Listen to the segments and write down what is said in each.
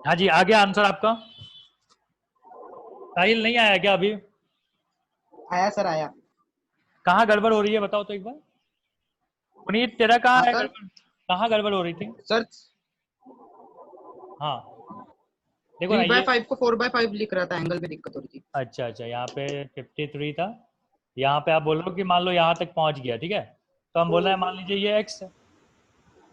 हाँ जी, आ गया आंसर आपका। साहिल नहीं आया क्या अभी? आया सर, आया। कहाँ गड़बड़ हो रही है बताओ तो एक बार। पुनीत तेरा कहाँ हाँ है सर। गड़बड़? कहाँ गड़बड़ हो रही थी? सर हाँ, देखो ना 3/5 ये। को 4/5 लिख रहा था, एंगल में दिक्कत हो रही थी। अच्छा अच्छा, यहाँ पे 53 था। यहाँ पे आप बोल रहे हो कि मान लो यहाँ तक पहुँच गया, ठीक है। तो हम बोल रहे हैं मान लीजिए ये x है,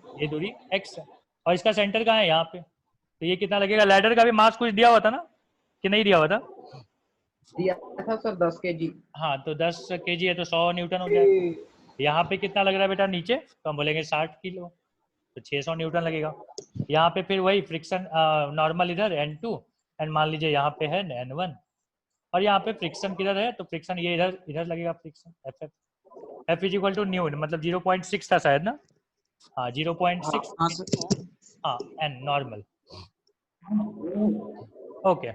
ये दूरी x है, और इसका सेंटर कहाँ है? यहाँ पे। तो ये कितना लगेगा? लैडर का भी मास कुछ दिया हुआ था ना, कि नहीं दिया हुआ था? दिया था सर 10 kg। हाँ, तो 10 kg है तो 100 न्यूटन हो जाएगा। यहाँ पे कितना लग रहा है बेटा नीचे? तो हम बोलेंगे 60 किलो, तो 600 न्यूटन लगेगा। यहाँ पे फिर वही फ्रिक्शन नॉर्मल इधर N2, एंड मान लीजिए यहाँ पे है N1, और यहाँ पे फ्रिक्शन किधर है? तो फ्रिक्शन ये इधर इधर लगेगा friction F F is equal to mu, मतलब 0.6 था शायद ना। हाँ 0.6 हाँ इंटू, सर। हाँ एन नॉर्मल। ओके,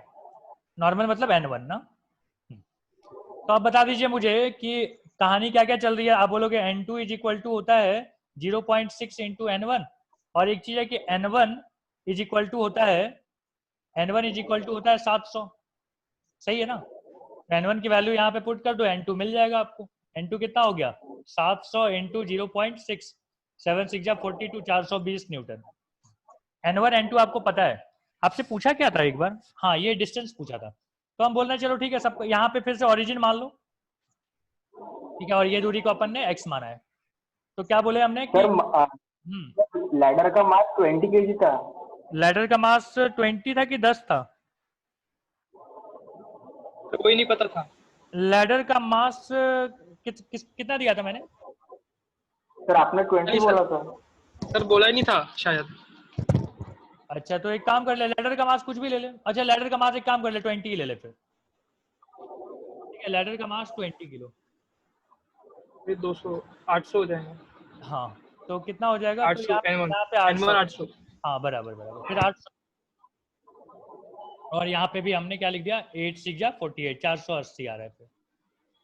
नॉर्मल मतलब N1 ना। तो आप बता दीजिए मुझे कि कहानी क्या क्या चल रही है। आप बोलोगे N2 इज इक्वल टू होता है 0.6 इंटू N1, और एक चीज है कि N1 इज इक्वल टू होता है, N1 इज इक्वल टू होता है 700। सही है ना? N1 की वैल्यू यहाँ पे पुट कर दो, N2 मिल जाएगा आपको। N2 कितना हो गया? 700 इंटू 0.6, 7 6 42, 420 न्यूटन। N1 N2 आपको पता है। आपसे पूछा क्या था एक बार? हाँ, ये डिस्टेंस पूछा था। तो हम बोल रहे हैं चलो ठीक है, सब यहाँ पे फिर से ओरिजिन मान लो, ठीक है, और ये दूरी को अपन ने x माना है। तो क्या बोले हमने कि सर लैडर का मास 20 kg था। लैडर का मास 20 था कि 10 था? तो कोई नहीं पता था। लैडर का मास कितना दिया था मैंने? सर आपने 20 नहीं बोला था। सर बोला ही नहीं था शायद। अच्छा, तो एक काम कर ले, लैडर का मास कुछ भी ले ले। अच्छा, लैडर का मास एक काम कर ले, 20 ही ले ले फिर। ठीक है, लैडर का मास 20 किलो। फिर 200 800 हो जाएंगे। हाँ, तो कितना हो जाएगा? तो 800 N1 यहाँ पे 800। N1 800। हाँ बराबर बराबर, फिर 800। और यहाँ पे भी हमने क्या लिख दिया? 8 6 48, 480 आ रहा है फिर।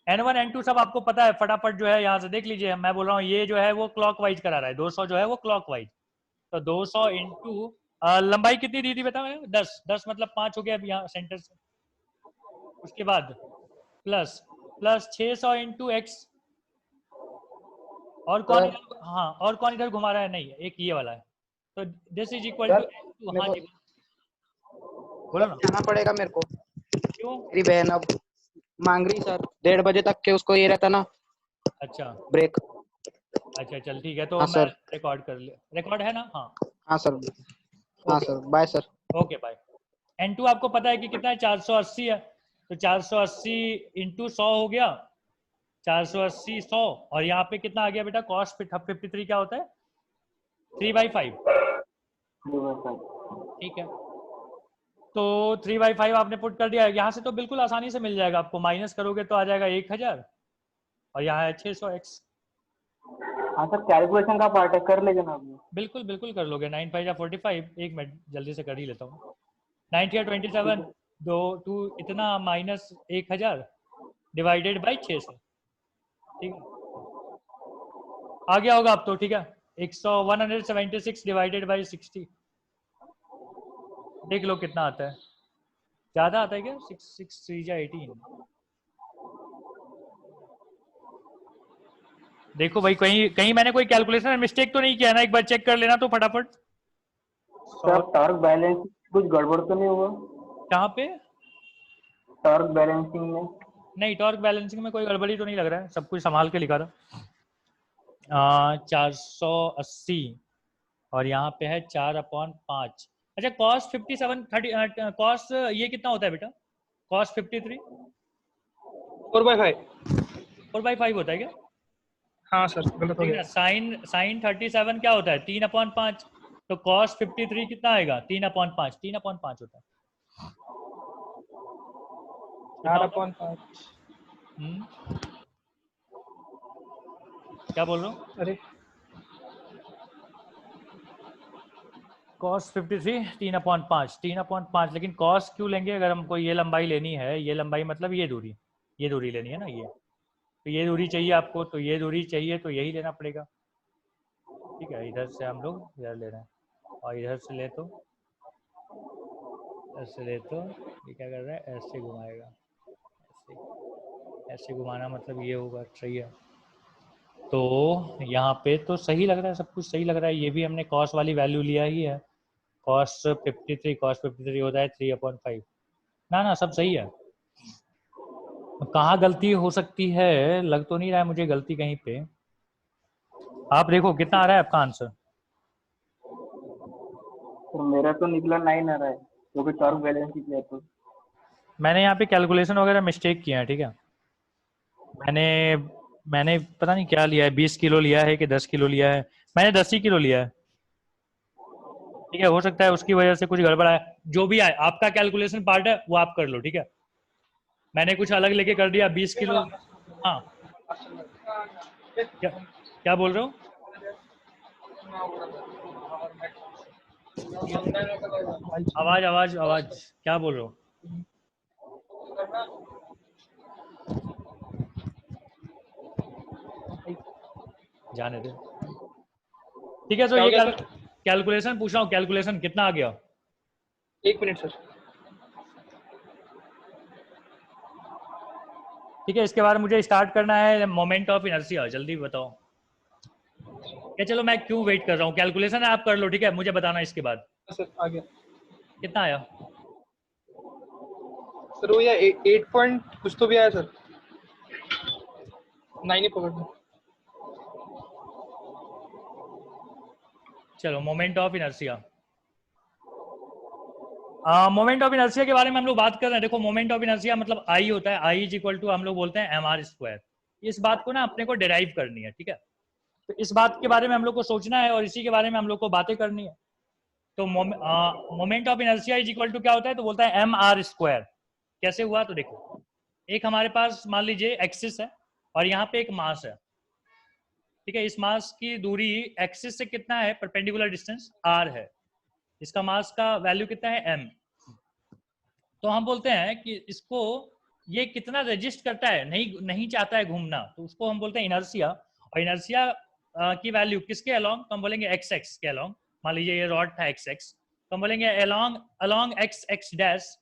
N1 N2 सब आपको पता है, फटाफट जो है यहाँ से देख लीजिए। मैं बोल रहा हूँ ये जो है वो क्लॉक वाइज करा रहा है, 200 जो है वो क्लॉक वाइज। तो 200 इंटू लंबाई कितनी दी थी बता मैंने? 10 10 मतलब 5 हो गया अब यहाँ सेंटर से। उसके बाद प्लस प्लस 600 इंटू एक्स। और कौन सर इधर, हाँ और कौन इधर घुमा रहा है? नहीं, एक ये वाला है। तो this is equal to sir N2। मेरे हाँ को जी बोलो ना। जाना पड़ेगा मेरे को। क्यों? मेरी बहन अब मांग रही सर, 1:30 बजे तक के उसको ये रहता ना, अच्छा ब्रेक। अच्छा, चल ठीक है, तो हाँ मैं सर। रिकॉर्ड कर ले, रिकॉर्ड है ना? हाँ। हाँ सर। हाँ okay sir, bye sir. Okay bye. N2 आपको पता है कि कितना है? 480 है। तो 480 इंटू 100 हो गया, 480 100, और यहाँ पे कितना आ गया बेटा? कॉस 53 क्या होता है? 3/5। ठीक है, तो 3/5 आपने पुट कर दिया। यहाँ से तो बिल्कुल आसानी से मिल जाएगा आपको, माइनस करोगे तो आ जाएगा 1000, और यहाँ है 600x। हाँ सर, कैलकुलेशन का पार्ट है, कर लेगा ना अभी। बिल्कुल बिल्कुल कर लोगे। 9 5 45, एक मिनट जल्दी से कर ही लेता हूँ। 90 या 27, दो टू इतना माइनस 1000 डिवाइडेड बाई 600। ठीक है, आ गया होगा अब तो। ठीक है, 176 डिवाइडेड बाई 60, देख लो कितना आता है। ज़्यादा आता है क्या? 6 6 3 18। देखो भाई, कहीं कहीं मैंने कोई कैलकुलेशन में मिस्टेक तो नहीं किया ना? एक बार चेक कर लेना तो फटाफट। सर 100 टॉर्क बैलेंस कुछ गड़बड़ तो नहीं हुआ? कहाँ पे? टॉर्क बैलेंसिंग में। नहीं, टॉर्क बैलेंसिंग में कोई गड़बड़ी तो नहीं लग रहा है, सब कुछ संभाल के लिखा था। 480, और यहाँ पे है 4/5। अच्छा, कॉस 57 30, कॉस ये कितना होता है बेटा? कॉस 53 4/5। 4/5 होता है क्या? हाँ सर गलत हो ठीक है गया। ना। साइन साइन 37 क्या होता है? 3/5। तो कॉस 53 कितना आएगा? 3/5, 3/5 होता है। कितना होता है? 4/5। क्या बोल रहा हूँ? अरे कॉस 53 3/5, 3/5। लेकिन कॉस क्यों लेंगे अगर हमको ये लंबाई लेनी है? ये लंबाई मतलब ये दूरी लेनी है ना ये। तो ये दूरी चाहिए आपको, तो ये दूरी चाहिए, तो यही लेना पड़ेगा। ठीक है, इधर से हम लोग इधर ले रहे हैं, और इधर से ले तो ऐसे ले तो ये क्या कर रहा है, ऐसे घुमाएगा, ऐसे घुमाना मतलब ये होगा, सही है। तो यहाँ पे तो सही लग रहा है, सब कुछ सही लग रहा है। ये भी हमने कॉस वाली वैल्यू लिया ही है, कॉस 53, कॉस 53 होता है 3/5। ना ना सब सही है। कहाँ गलती हो सकती है, लग तो नहीं रहा है मुझे गलती कहीं पे। आप देखो कितना आ रहा है आपका आंसर। तो मेरा तो निकला 9 आ रहा है, क्योंकि टॉर्क बैलेंस ही किया तो। मैंने यहाँ पे कैलकुलेशन वगैरह मिस्टेक किया है, ठीक है। मैंने मैंने पता नहीं क्या लिया है, 20 किलो लिया है कि 10 किलो लिया है। मैंने 10 ही किलो लिया है, ठीक है। हो सकता है उसकी वजह से कुछ गड़बड़ आए, जो भी आए। आपका कैलकुलेशन पार्ट है वो आप कर लो, ठीक है। मैंने कुछ अलग लेके कर दिया 20 किलो। हाँ, क्या क्या बोल रहे हो? आवाज आवाज आवाज, क्या बोल रहे हो? जाने दे, ठीक है। तो क्या हो ये गया सर? कैलकुलेशन पूछ रहा हूँ, कैलकुलेशन कितना आ गया? 1 मिनट सर। ठीक है, इसके बाद मुझे स्टार्ट करना है मोमेंट ऑफ इनर्शिया, जल्दी बताओ। या चलो मैं क्यों वेट कर रहा हूँ, कैलकुलेशन आप कर लो, ठीक है। मुझे बताना इसके बाद सर आ गया कितना आया। सर। वो या 8 पॉइंट कुछ तो भी आया सर। 9 ही पकड़। चलो moment of inertia, moment of inertia के बारे में हम लोग बात कर रहे हैं। देखो मोमेंट ऑफ इनर्शिया मतलब आई होता है, आई इज इक्वल टू हम लोग बोलते हैं mr²। इस बात को ना अपने को डिराइव करनी है, ठीक है। तो इस बात के बारे में हम लोग को सोचना है और इसी के बारे में हम लोग को बातें करनी है। तो moment of inertia is equal to क्या होता है, तो बोलता है mr²। कैसे हुआ, तो देखो एक हमारे पास मान लीजिए एक्सिस है और यहाँ पे एक मास है, ठीक है। इस मास की दूरी एक्सिस से कितना है, परपेंडिकुलर डिस्टेंस r है। इसका मास का वैल्यू कितना है, m। तो हम बोलते हैं कि इसको ये कितना रेजिस्ट करता है, नहीं नहीं चाहता है घूमना, तो उसको हम बोलते हैं इनर्शिया। और इनर्शिया की वैल्यू किसके अलोंग, तो हम बोलेंगे एक्स एक्स के अलोंग। मान लीजिए ये रॉड था एक्स एक्स, तो हम बोलेंगे along along X X dash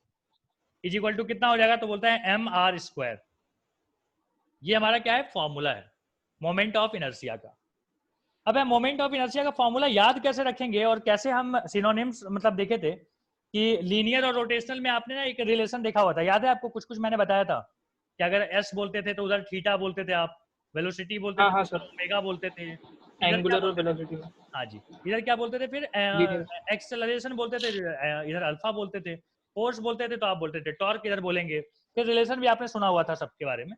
is equal to कितना हो जाएगा, तो बोलता है mr²। ये हमारा क्या है, फॉर्मूला है मोमेंट ऑफ इनर्शिया का। अब है मोमेंट ऑफ इनर्शिया का फॉर्मूला याद कैसे रखेंगे, और कैसे हम सिनोनिम्स मतलब देखे थे कि लीनियर और रोटेशनल में आपने ना एक रिलेशन देखा हुआ था, याद है आपको? कुछ कुछ मैंने बताया था कि अगर एस बोलते थे तो उधर थीटा बोलते थे आप, वेलोसिटी बोलते हाँ थे हाँ तो सर, ओमेगा बोलते थे, इधर क्या एंगुलर और बोलते थे? वेलोसिटी में हाँ जी, इधर क्या बोलते थे फिर? लीनियर। एक्सेलरेशन बोलते थे, इधर अल्फा बोलते थे। फोर्स बोलते थे तो आप बोलते थे टॉर्क, इधर बोलेंगे। फिर रिलेशन भी आपने सुना हुआ था सबके बारे में,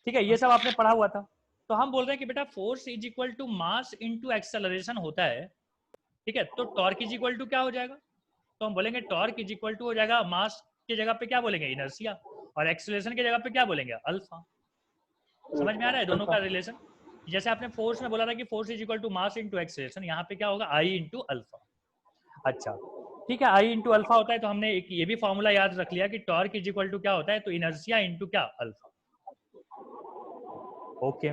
ठीक है। ये सब आपने पढ़ा हुआ था। तो हम बोल रहे हैं कि बेटा force is equal to mass into acceleration होता है, ठीक है। तो टॉर्क इज इक्वल टू क्या हो जाएगा, तो हम बोलेंगे टॉर्क इज इक्वल टू हो जाएगा मास की जगह पे क्या बोलेंगे, इनर्शिया, और एक्सेलरेशन की जगह पे क्या बोलेंगे, अल्फा। समझ में आ रहा है दोनों का रिलेशन? जैसे आपने फोर्स में बोला था कि force is equal to mass into acceleration, यहाँ पे क्या होगा, आई इंटू अल्फा। अच्छा, ठीक है, आई इंटू अल्फा होता है। तो हमने एक ये भी फॉर्मूला याद रख लिया कि टॉर्क इज इक्वल टू क्या होता है, तो इनर्शिया इंटू क्या, अल्फा। ओके।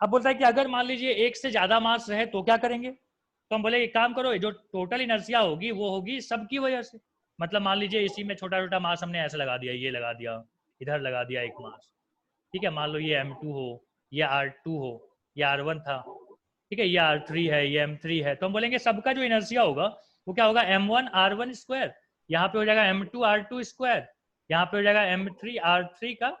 अब बोलता है कि अगर मान लीजिए एक से ज्यादा मास रहे तो क्या करेंगे, तो हम बोले एक काम करो, जो टोटल इनर्शिया होगी वो होगी सबकी वजह से। मतलब मान लीजिए इसी में छोटा छोटा मास हमने ऐसे लगा दिया, ये लगा दिया, इधर लगा दिया एक मास, ठीक है। मान लो ये m2 हो, ये r2 हो, ये r1 था, ठीक है, ये r3 है, ये m3 है। तो हम बोलेंगे सबका जो इनर्शिया होगा वो क्या होगा, m1r1²। यहाँ पे हो जाएगा m2r2², यहाँ पे हो जाएगा m3r3 का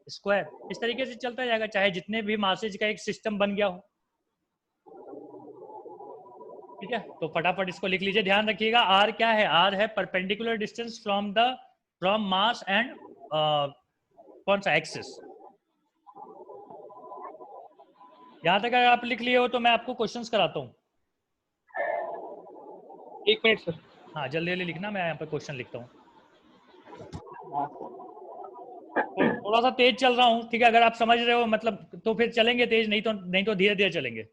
स्क्वायर। इस तरीके से चलता जाएगा, चाहे जितने भी मासेज का एक सिस्टम बन गया हो, ठीक है। तो फटाफट इसको लिख लीजिए, ध्यान रखिएगा। आर क्या है, आर है perpendicular distance from mass and कौन सा, एक्सिस। यहां तक अगर आप लिख लिए हो तो मैं आपको क्वेश्चंस कराता हूँ। 1 मिनट सर। हाँ जल्दी जल्दी लिखना, मैं यहाँ पे क्वेश्चन लिखता हूँ। तो थोड़ा सा तेज चल रहा हूँ, ठीक है। अगर आप समझ रहे हो मतलब तो फिर चलेंगे तेज, नहीं तो धीरे धीरे चलेंगे।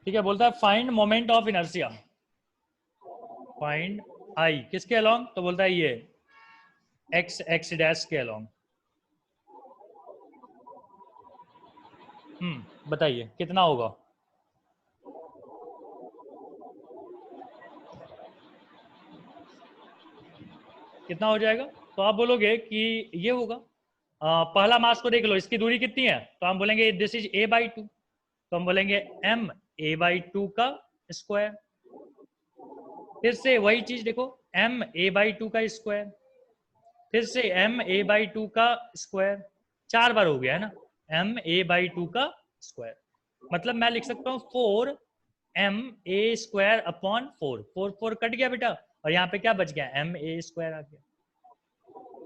ठीक है, बोलता है find moment of inertia. Find I किसके अलोंग, तो बोलता है ये एक्स एक्स डैश के अलोंग। बताइए कितना होगा। कितना हो जाएगा, तो आप बोलोगे कि ये होगा। पहला मास को देख लो, इसकी दूरी कितनी है, तो हम बोलेंगे दिस इज a/2, तो हम बोलेंगे m a/2 का स्क्वायर। फिर से वही चीज देखो, m a/2 का स्क्वायर, फिर से m a/2 का स्क्वायर, 4 बार हो गया है ना, m a/2 का स्क्वायर। मतलब मैं लिख सकता हूँ 4m a² अपॉन 4, 4 कट गया बेटा, और यहाँ पे क्या बच गया, m a² आ गया।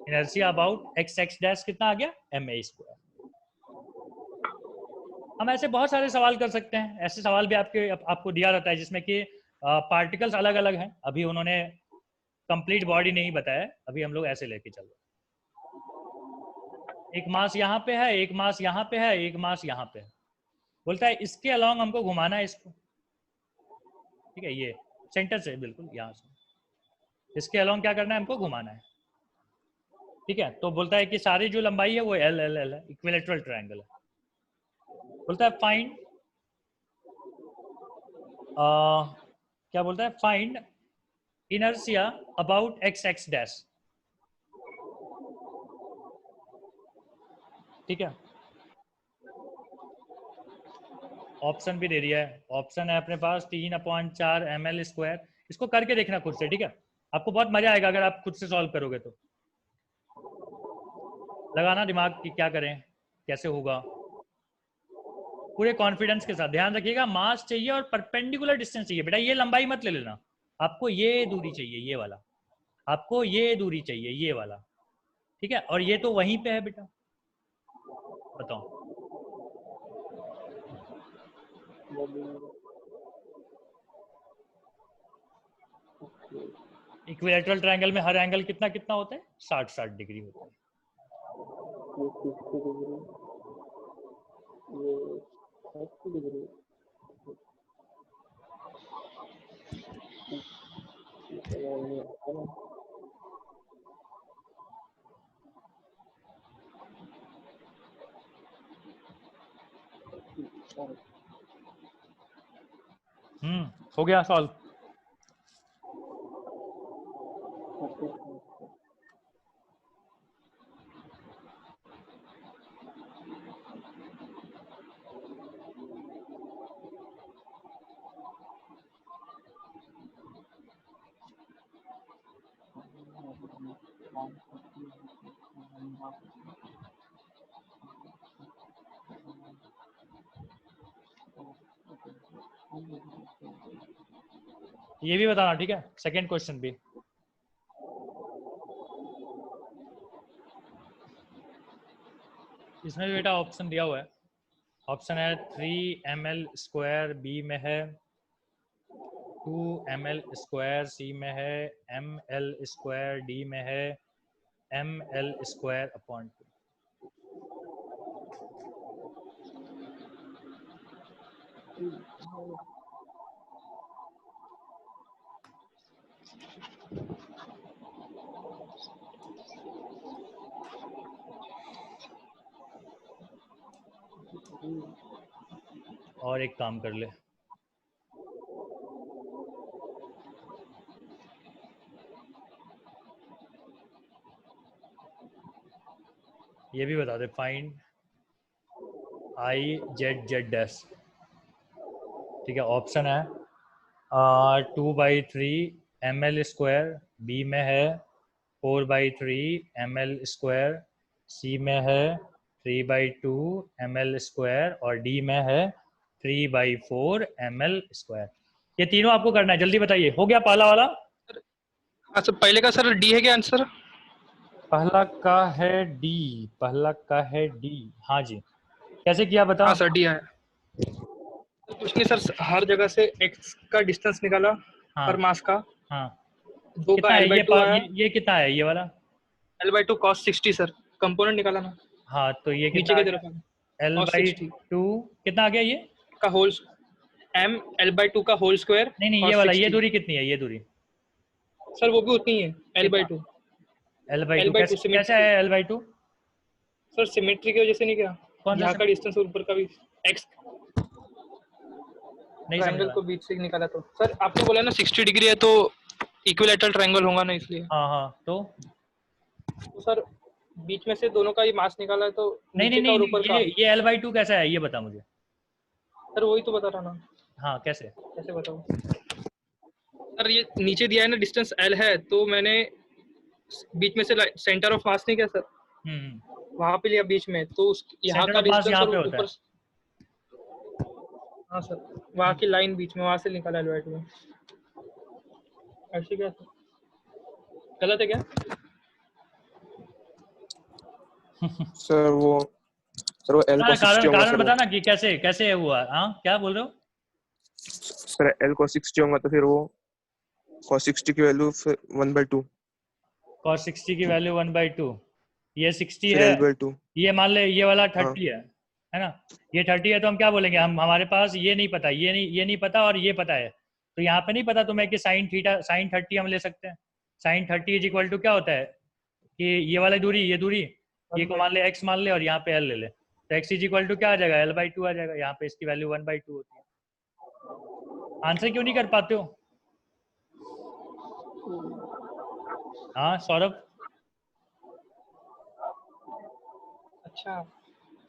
Inertia about x X dash कितना आ गया, m a²। हम ऐसे बहुत सारे सवाल कर सकते हैं, ऐसे सवाल भी आपको दिया रहता है जिसमें कि पार्टिकल्स अलग अलग हैं। अभी उन्होंने कंप्लीट बॉडी नहीं बताया, अभी हम लोग ऐसे लेके चल रहे हैं। एक मास यहाँ पे है, एक मास यहाँ पे है, एक मास यहाँ पे है। बोलता है इसके अलोंग हमको घुमाना है इसको, ठीक है, ये सेंटर से बिल्कुल यहाँ से इसके अलोंग क्या करना है, हमको घुमाना है, ठीक है। तो बोलता है कि सारी जो लंबाई है वो एल एल एल है, इक्विलेटरल ट्रायंगल है। बोलता है फाइंड क्या बोलता है, find inertia about x X dash, ठीक है। ऑप्शन भी दे दिया है, ऑप्शन है अपने पास 3/4 ml²। इसको करके देखना खुद से, ठीक है, आपको बहुत मजा आएगा अगर आप खुद से सॉल्व करोगे तो। लगाना दिमाग कि क्या करें, कैसे होगा, पूरे कॉन्फिडेंस के साथ। ध्यान रखिएगा मास चाहिए और परपेंडिकुलर डिस्टेंस चाहिए बेटा, ये लंबाई मत ले लेना, आपको ये दूरी चाहिए, ये वाला, आपको ये दूरी चाहिए, ये वाला, ठीक है। और ये तो वहीं पे है बेटा, बताओ। इक्विलेटरल ट्रायंगल में हर एंगल कितना कितना होता है, 60 डिग्री होता है। हो गया सॉल्व। ये भी बताना, ठीक है, सेकंड क्वेश्चन भी। इसमें भी बेटा ऑप्शन दिया हुआ है, ऑप्शन है 3ml², बी में है 2ml², सी में है ml², डी में है ml²/2। और एक काम कर ले, ये भी बता दे, find I Z Z dash, ठीक है। ऑप्शन है 2/3 ml², बी में है 4/3 ml², सी में है 3/2 ml², और डी में है 3/4 ml²। ये तीनों आपको करना है, जल्दी बताइए। हो गया पहला वाला? अच्छा पहले का सर डी है क्या आंसर? पहला का है डी, पहला का है डी, हाँ जी। कैसे किया बता? हाँ सर डी है। तो कुछ नहीं सर, हर जगह से एक्स का डिस्टेंस निकाला, हाँ पर मास का, हाँ। 2 कितना का है L/2 आया, ये कितना है ये वाला? L/2 cos 60 सर, कंपोनेंट निकाला ना, हाँ तो ये नीचे कितना की आ तरफ गया? cos 60 L/2 कितना आ गया ये का होल, m L/2 का होल स्क्वायर नहीं ये cos वाला, ये 60, दूरी कितनी है, ये दूरी सर वो भी उतनी है L/2। L/2 L/2 कैसे symmetry। कैसा है L/2? सर सिमेट्री की वजह से नहीं क्या, कौन सा यहाँ का symmetry? डिस्टेंस और ऊपर का भी x नहीं समझ ट्रायंगल रहा। को बीच से निकाला तो सर आपने बोला ना 60 डिग्री है तो इक्विलैटरल ट्रायंगल होगा ना, इसलिए। हाँ हाँ तो सर बीच में से दोनों का ही मास निकाला है तो नहीं नीचे नहीं का नहीं और नहीं, ऊपर का। ये L/2 कैसा है ये बता मुझे। सर वही तो बता रहा ना, हाँ कैसे? कैसे बताऊं सर, ये नीचे दिया है ना डिस्टेंस L है, तो मैंने बीच में से सेंटर ऑफ मास नहीं क्या सर, वहां पे लिया बीच में, तो यहाँ सेंटर का ऑफ मास डिस्टेंस यहाँ और पे होता है। ऊपर। हाँ सर, वहाँ की लाइन बीच में, वहां से निकाला L/2 में। ऐसे क्या सर, गलत है क्या? सर वो L हाँ, cos 60 होगा कारण सर वो। बताना कि कैसे कैसे हुआ। हाँ क्या बोल रहे हो? सर L cos 60 होगा तो फिर वो cos 60 की वैल्यू 1/2, cos 60 की वैल्यू 1/2। ये 60 फिर है, L/2। ये मान ले ये वाला 30 हाँ। है ना। ये 30 है तो हम क्या बोलेंगे, हम हमारे पास ये नहीं पता, ये नहीं पता और ये पता है, तो यहाँ पे नहीं पता तुम्हें कि sin थीटा sin 30 हम ले सकते हैं। sin 30 इज इक्वल टू क्या होता है कि ये वाली दूरी, ये दूरी, ये को मान ले x मान ले और यहाँ पे l ले ले, तो x इज इक्वल टू क्या आ जाएगा, L/2 आ जाएगा। यहाँ पे इसकी वैल्यू 1/2 होती है। आंसर क्यों नहीं कर पाते हो? हाँ सौरभ, अच्छा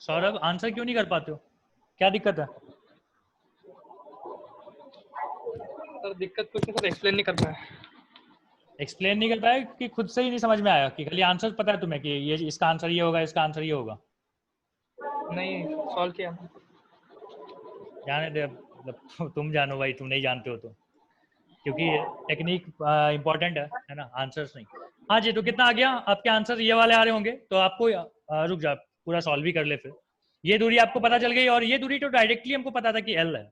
सौरभ आंसर क्यों नहीं कर पाते हो, क्या दिक्कत है? सर, दिक्कत कुछ नहीं सर, एक्सप्लेन नहीं कर पाया। एक्सप्लेन नहीं कर पाए कि खुद से ही नहीं समझ में आया, कि खाली आंसर पता है तुम्हें कि ये इसका आंसर ये होगा, इसका आंसर ये होगा? नहीं, सॉल्व किया। जाने दे, मतलब तुम जानो भाई, तुम नहीं जानते हो तो, क्योंकि टेक्निक इंपॉर्टेंट है ना, आंसर्स नहीं। हाँ जी, तो कितना आ गया आपके आंसर, ये वाले आ रहे होंगे, तो आपको रुक जा, पूरा सॉल्व ही कर ले फिर। ये दूरी आपको पता चल गई, और ये दूरी तो डायरेक्टली हमको पता था कि L है,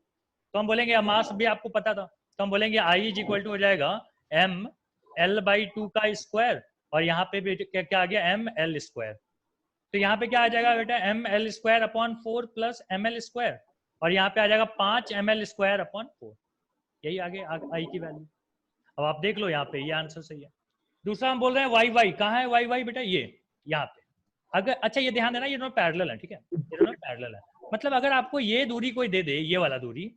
तो हम बोलेंगे मास भी आपको पता था, तो हम बोलेंगे I इज इक्वल टू हो जाएगा m L/2 का स्क्वायर, और यहाँ पे भी क्या आ गया, m L स्क्वायर। तो यहाँ पे क्या आ जाएगा बेटा, m L square upon 4 plus m L square, और यहाँ पे आ जाएगा 5 ml स्क्वायर अपॉन 4। यही आगे आई की वैल्यू। अब आप देख लो यहाँ पे, ये आंसर सही है। दूसरा हम बोल रहे हैं वाई वाई, कहाँ है वाई वाई बेटा, ये यहाँ पे। अगर अच्छा ये ध्यान देना, ये दोनों पैरेलल है, ठीक है, ये दोनों पैरेलल है, मतलब अगर आपको ये दूरी कोई दे दे, ये वाला दूरी,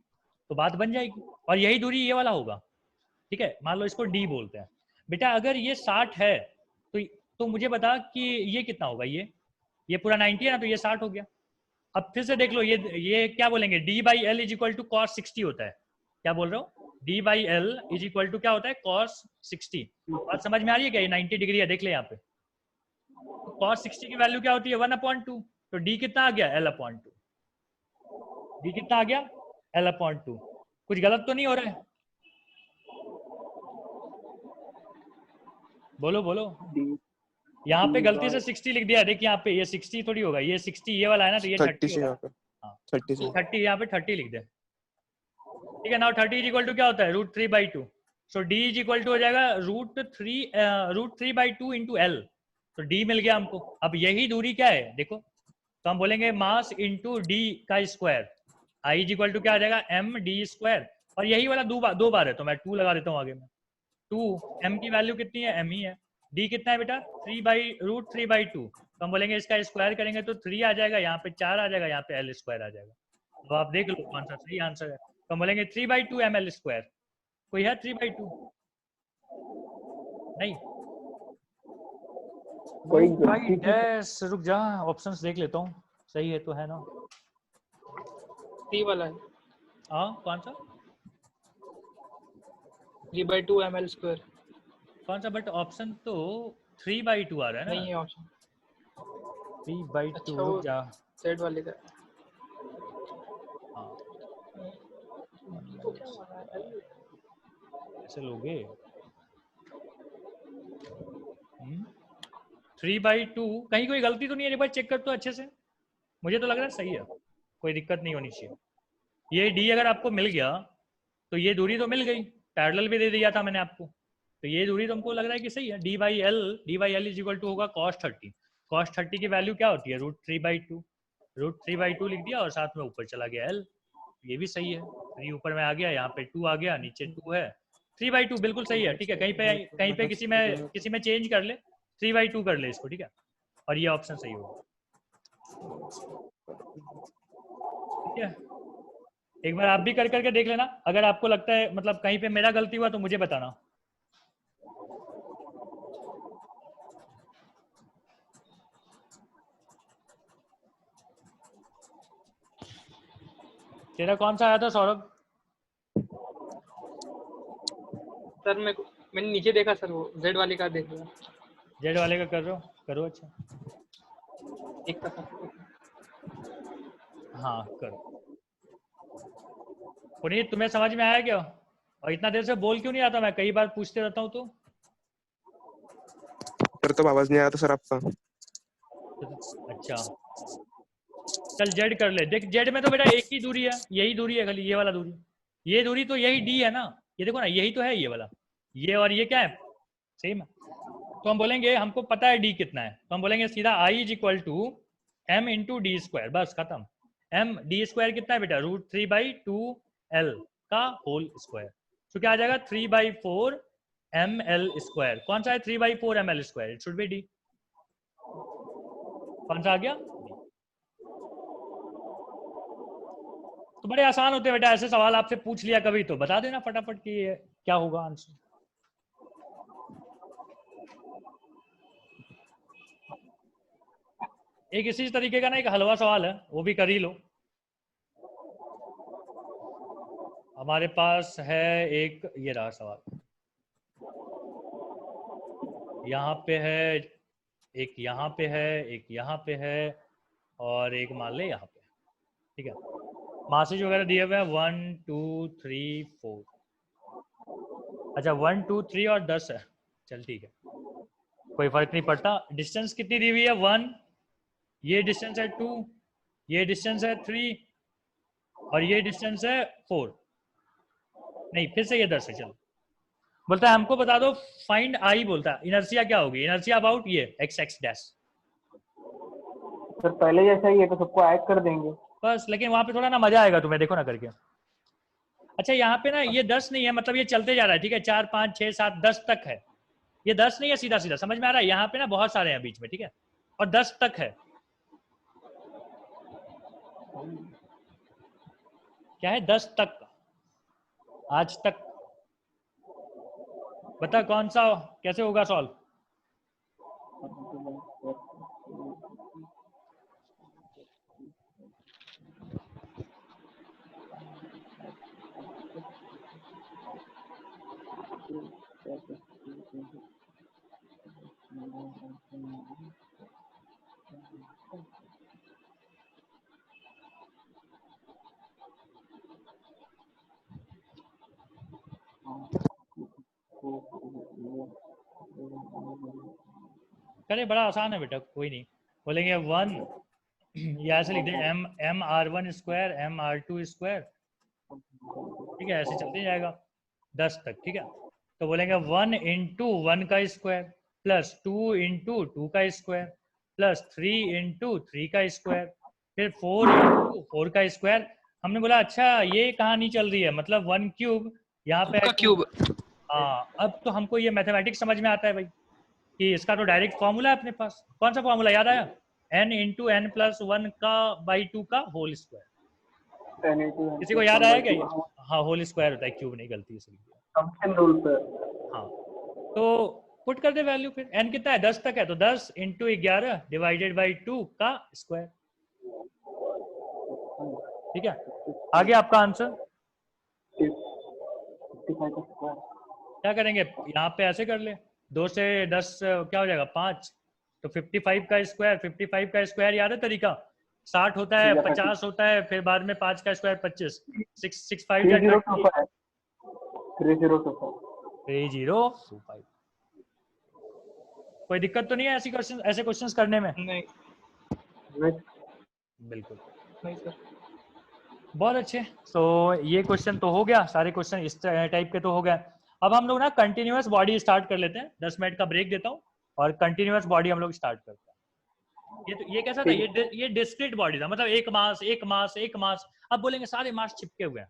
तो बात बन जाएगी, और यही दूरी ये वाला होगा, ठीक है, मान लो इसको डी बोलते हैं। बेटा अगर ये 60 है तो मुझे बता कि ये कितना होगा, ये पूरा 90 है ना, तो ये 60 हो गया। अब फिर से देख लो, ये क्या बोलेंगे, D by L is equal to cos 60 होता है। क्या बोल रहे हो, D by L is equal to क्या होता है, कॉस 60। बात समझ में आ रही है क्या, ये 90 डिग्री है, देख ले यहाँ पे। कॉस 60 की वैल्यू क्या होती है, 1/2, तो डी कितना आ गया, L/2। डी कितना आ गया, L/2। कुछ गलत तो नहीं हो रहा है, बोलो बोलो। यहाँ पे गलती से 60 लिख दिया, देखिए यहाँ पे, ये 60 थोड़ी होगा, ये 60 ये वाला है ना, तो ये 30 से होगा। यहाँ पे हाँ 30 से 30, यहाँ पे 30 लिख दे, ठीक है। नाउ 30 इज इक्वल टू क्या होता है, √3/2। सो डी इज इक्वल टू हो जाएगा √3/2 इंटू L। तो डी मिल गया हमको। अब यही दूरी क्या है देखो, तो हम बोलेंगे मास इंटू डी का square, I is equal to क्या आ जाएगा, md स्क्वायर, और यही वाला दो बार है, तो मैं 2 लगा देता हूँ आगे में। 2 m की वैल्यू कितनी है, m ही है। d कितना है बेटा, √3/2, तो हम बोलेंगे इसका स्क्वायर करेंगे तो 3 आ जाएगा, यहाँ पे 4 आ जाएगा, यहाँ पे L स्क्वायर आ जाएगा। तो आप देख लो कौन सा सही आंसर है, तो हम बोलेंगे 3/2 ml स्क्वायर। कोई है 3/2? नहीं, रुक जा, ऑप्शंस देख लेता हूँ, सही है तो है ना। सी वाला है, हाँ कौन सा, 3/2 ml स्क्वायर कौन सा, बट ऑप्शन तो 3/2 आ रहा है ना। नहीं है ऑप्शन, 3/2, अच्छा, रुक जा, सेट वाले का। हाँ ऐसे लोगे 3/2, कहीं कोई गलती तो नहीं है, एक बार चेक कर तो अच्छे से, मुझे तो लग रहा है सही है, कोई दिक्कत नहीं होनी चाहिए। ये डी अगर आपको मिल गया तो ये दूरी तो मिल गई, पैरेलल भी दे दिया था मैंने आपको, तो ये दूरी तो हमको लग रहा है कि सही है। D by L is equal to होगा cos 30। cos 30 की वैल्यू क्या होती है, √3/2, √3/2 लिख दिया और साथ में ऊपर चला गया L, ये भी सही है। 3 ऊपर में आ गया, यहाँ पे 2 आ गया, नीचे 2 है, 3/2 बिल्कुल सही है, ठीक है। कहीं पे किसी में चेंज कर ले, 3/2 कर ले इसको, ठीक है, और ये ऑप्शन सही होगा, ठीक है। एक बार आप भी कर करके देख लेना, अगर आपको लगता है मतलब कहीं पे मेरा गलती हुआ तो मुझे बताना। तेरा कौन सा आया था सौरभ? सर मैंने नीचे देखा सर, वो जेड वाले का देख रहा। जेड वाले का कर रहे हो, करो। अच्छा एक का सर। हाँ करो। पुनीत तुम्हें समझ में आया क्या? और इतना देर से बोल क्यों नहीं आता? मैं कई बार पूछते रहता हूँ तो। सर तो आवाज नहीं आया था सर आपका। अच्छा चल जेड कर ले। देख जेड में तो बेटा एक ही दूरी है, यही दूरी है खाली, ये वाला दूरी। ये दूरी तो यही डी है ना, ये देखो ना, यही तो है ये वाला, ये और ये क्या है, सेम है। तो हम बोलेंगे हमको पता है डी कितना है, तो हम बोलेंगे सीधा I is equal to M into D square, बस खत्म। एम डी स्क्वायर कितना है बेटा? √3/2 एल का होल स्क्वायर। तो क्या आ जाएगा? 3/4 एम एल स्क्वायर। कौन सा है 3/4 M L square? It should be D. कौन सा आ गया? तो बड़े आसान होते हैं बेटा, ऐसे सवाल आपसे पूछ लिया कभी तो बता देना फटाफट कि ये क्या होगा आंसर। एक इसी तरीके का ना एक हलवा सवाल है, वो भी कर ही लो। हमारे पास है एक, ये रहा सवाल, यहाँ पे है एक, यहाँ पे है एक, यहाँ पे है, और एक मान ले यहाँ पे, ठीक है। मासेज वगैरह दिए हुए हैं 1 2 3 4। अच्छा 1 2 3 और 10 है, चल ठीक है, कोई फर्क नहीं पड़ता। डिस्टेंस कितनी दी हुई है? 1, ये डिस्टेंस है 2, ये डिस्टेंस है 3, और ये डिस्टेंस है 4। नहीं फिर से ये 10 है। चलो बोलता है हमको बता दो फाइंड आई, बोलता है इनर्शिया क्या होगी? इनर्शिया अबाउट ये एक्स एक्स डैश। सर पहले जैसा ही है तो सबको ऐड कर देंगे बस, लेकिन वहां पे थोड़ा ना मजा आएगा तुम्हें, देखो ना करके। अच्छा यहाँ पे ना ये 10 नहीं है, मतलब ये चलते जा रहा है, ठीक है, 4 5 6 7 10 तक है। ये 10 नहीं है सीधा सीधा, समझ में आ रहा है? यहाँ पे ना बहुत सारे हैं बीच में, ठीक है, और 10 तक है। क्या है? 10 तक, आज तक। बता कौन सा, कैसे होगा सॉल्व? अरे बड़ा आसान है बेटा, कोई नहीं। बोलेंगे 1, या ऐसे लिख दें m r1 square m r2 square, ठीक है, ऐसे चलते जाएगा 10 तक, ठीक है। तो बोलेंगे 1 इंटू 1 का स्क्वायर प्लस 2 इंटू 2 का स्क्वायर प्लस 3 इंटू 3 का स्क्वायर, फिर 4 इंटू 4 का स्क्वायर। हमने बोला अच्छा ये कहानी चल रही है, मतलब 1 क्यूब यहाँ पे क्यूब। हाँ, अब तो हमको ये मैथमेटिक्स समझ में आता है भाई कि इसका तो डायरेक्ट फॉर्मूला है अपने पास। कौन सा फॉर्मूला याद आया? n इंटू n प्लस 1 का बाई 2 का होल स्क्वायर। किसी को याद आया क्या ये? हाँ होल स्क्वायर होता है, क्यूब नहीं, गलती इसलिए। रूल पे। हाँ तो पुट कर दे वैल्यू, फिर n कितना है? 10 तक है, तो 10 इंटू 11 डिवाइडेड बाई 2 का स्क्वायर, ठीक है। आगे आपका आंसर क्या करेंगे? यहाँ पे ऐसे कर ले, 2 से 10 क्या हो जाएगा? 5, तो 55 का स्क्वायर, 55 का स्क्वायर याद है तरीका? 60 होता है, 50 होता है, फिर बाद में 5 का स्क्वायर 25, 665 3025। कोई दिक्कत तो नहीं है ऐसी क्वेश्चन, ऐसे क्वेश्चंस करने में? नहीं बिल्कुल नहीं सर। बहुत अच्छे। तो ये क्वेश्चन तो हो गया, सारे क्वेश्चन इस टाइप के तो हो गए। अब हम लोग ना कंटिन्यूअस बॉडी स्टार्ट कर लेते हैं, 10 मिनट का ब्रेक देता हूँ और कंटिन्यूअस बॉडी हम लोग स्टार्ट करते हैं। ये कैसा था? ये डिस्क्रीट बॉडी था, मतलब एक मास एक मास एक मास। अब बोलेंगे सारे मास चिपके हुए हैं,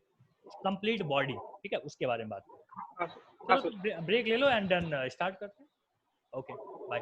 कंप्लीट बॉडी, ठीक है, उसके बारे में बात करें। हाँ सर, हाँ चलो सर। ब्रेक ले लो एंड देन स्टार्ट करते हैं। Okay bye.